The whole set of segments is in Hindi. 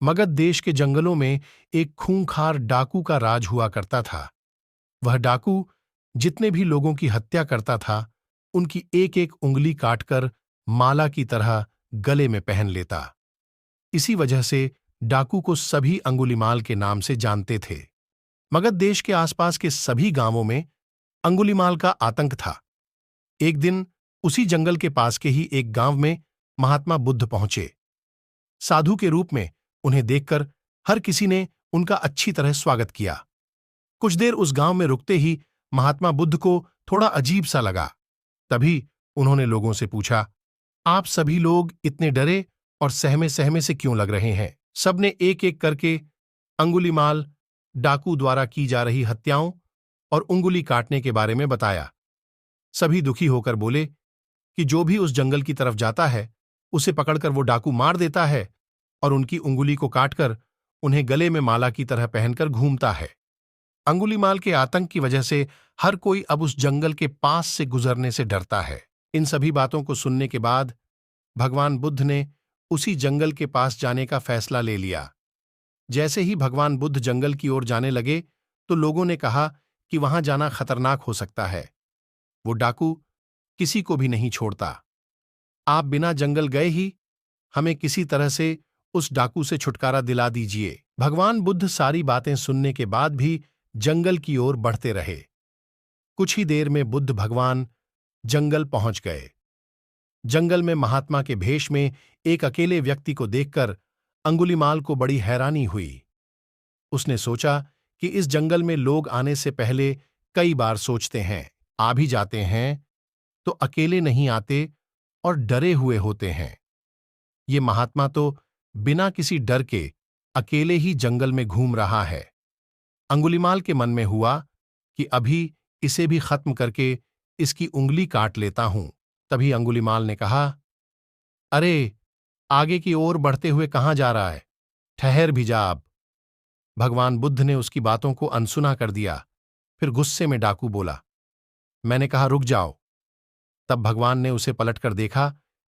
मगध देश के जंगलों में एक खूंखार डाकू का राज हुआ करता था। वह डाकू जितने भी लोगों की हत्या करता था, उनकी एक एक उंगली काटकर माला की तरह गले में पहन लेता। इसी वजह से डाकू को सभी अंगुलीमाल के नाम से जानते थे। मगध देश के आसपास के सभी गांवों में अंगुलीमाल का आतंक था। एक दिन उसी जंगल के पास के ही एक गांव में महात्मा बुद्ध पहुंचे। साधु के रूप में उन्हें देखकर हर किसी ने उनका अच्छी तरह स्वागत किया। कुछ देर उस गांव में रुकते ही महात्मा बुद्ध को थोड़ा अजीब सा लगा। तभी उन्होंने लोगों से पूछा, आप सभी लोग इतने डरे और सहमे सहमे से क्यों लग रहे हैं? सबने एक एक करके अंगुलीमाल डाकू द्वारा की जा रही हत्याओं और उंगली काटने के बारे में बताया। सभी दुखी होकर बोले कि जो भी उस जंगल की तरफ जाता है, उसे पकड़कर वो डाकू मार देता है और उनकी उंगली को काटकर उन्हें गले में माला की तरह पहनकर घूमता है। अंगुलीमाल के आतंक की वजह से हर कोई अब उस जंगल के पास से गुजरने से डरता है। इन सभी बातों को सुनने के बाद भगवान बुद्ध ने उसी जंगल के पास जाने का फैसला ले लिया। जैसे ही भगवान बुद्ध जंगल की ओर जाने लगे तो लोगों ने कहा कि वहां जाना खतरनाक हो सकता है। वो डाकू किसी को भी नहीं छोड़ता। आप बिना जंगल गए ही हमें किसी तरह से उस डाकू से छुटकारा दिला दीजिए। भगवान बुद्ध सारी बातें सुनने के बाद भी जंगल की ओर बढ़ते रहे। कुछ ही देर में बुद्ध भगवान जंगल पहुंच गए। जंगल में महात्मा के भेष में एक अकेले व्यक्ति को देखकर अंगुलीमाल को बड़ी हैरानी हुई। उसने सोचा कि इस जंगल में लोग आने से पहले कई बार सोचते हैं, आ भी जाते हैं तो अकेले नहीं आते और डरे हुए होते हैं। ये महात्मा तो बिना किसी डर के अकेले ही जंगल में घूम रहा है। अंगुलीमाल के मन में हुआ कि अभी इसे भी खत्म करके इसकी उंगली काट लेता हूं। तभी अंगुलीमाल ने कहा, अरे, आगे की ओर बढ़ते हुए कहां जा रहा है? ठहर भी जा अब। भगवान बुद्ध ने उसकी बातों को अनसुना कर दिया। फिर गुस्से में डाकू बोला, मैंने कहा रुक जाओ। तब भगवान ने उसे पलटकर देखा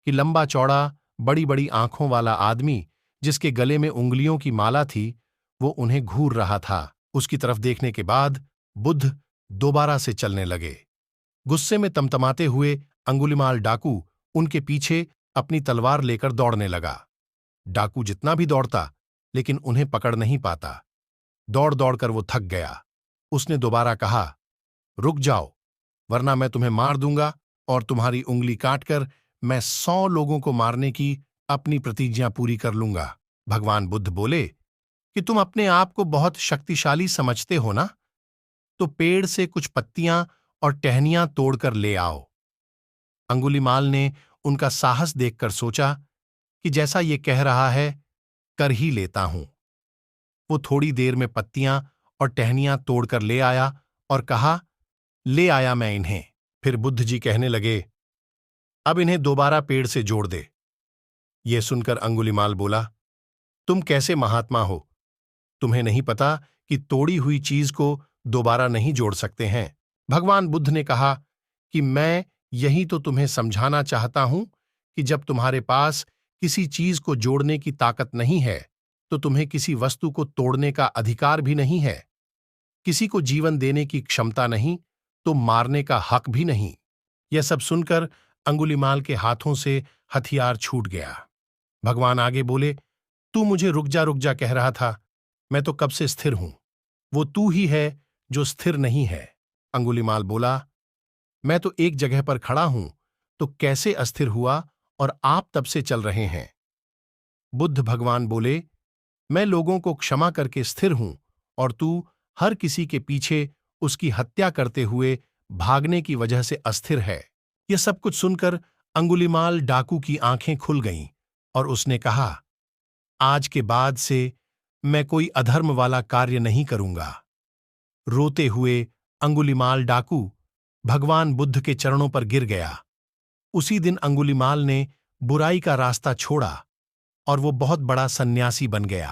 कि लंबा चौड़ा बड़ी बड़ी आंखों वाला आदमी जिसके गले में उंगलियों की माला थी, वो उन्हें घूर रहा था। उसकी तरफ देखने के बाद बुद्ध दोबारा से चलने लगे। गुस्से में तमतमाते हुए अंगुलीमाल डाकू उनके पीछे अपनी तलवार लेकर दौड़ने लगा। डाकू जितना भी दौड़ता लेकिन उन्हें पकड़ नहीं पाता। दौड़ दौड़कर वो थक गया। उसने दोबारा कहा, रुक जाओ, वरना मैं तुम्हें मार दूंगा और तुम्हारी उंगली काटकर मैं 100 लोगों को मारने की अपनी प्रतिज्ञा पूरी कर लूंगा। भगवान बुद्ध बोले कि तुम अपने आप को बहुत शक्तिशाली समझते हो ना, तो पेड़ से कुछ पत्तियां और टहनियां तोड़कर ले आओ। अंगुलीमाल ने उनका साहस देखकर सोचा कि जैसा ये कह रहा है, कर ही लेता हूं। वो थोड़ी देर में पत्तियां और टहनियां तोड़कर ले आया और कहा, ले आया मैं इन्हें। फिर बुद्ध जी कहने लगे, अब इन्हें दोबारा पेड़ से जोड़ दे। ये सुनकर अंगुलीमाल बोला, तुम कैसे महात्मा हो? तुम्हें नहीं पता कि तोड़ी हुई चीज को दोबारा नहीं जोड़ सकते हैं? भगवान बुद्ध ने कहा कि मैं यही तो तुम्हें समझाना चाहता हूं कि जब तुम्हारे पास किसी चीज को जोड़ने की ताकत नहीं है, तो तुम्हें किसी वस्तु को तोड़ने का अधिकार भी नहीं है। किसी को जीवन देने की क्षमता नहीं, तो मारने का हक भी नहीं। यह सब सुनकर अंगुलीमाल के हाथों से हथियार छूट गया। भगवान आगे बोले, तू मुझे रुक जा कह रहा था, मैं तो कब से स्थिर हूं। वो तू ही है जो स्थिर नहीं है। अंगुलीमाल बोला, मैं तो एक जगह पर खड़ा हूं, तो कैसे अस्थिर हुआ और आप तब से चल रहे हैं? बुद्ध भगवान बोले, मैं लोगों को क्षमा करके स्थिर हूं और तू हर किसी के पीछे उसकी हत्या करते हुए भागने की वजह से अस्थिर है। यह सब कुछ सुनकर अंगुलीमाल डाकू की आंखें खुल गईं और उसने कहा, आज के बाद से मैं कोई अधर्म वाला कार्य नहीं करूंगा। रोते हुए अंगुलीमाल डाकू भगवान बुद्ध के चरणों पर गिर गया। उसी दिन अंगुलीमाल ने बुराई का रास्ता छोड़ा और वो बहुत बड़ा सन्यासी बन गया।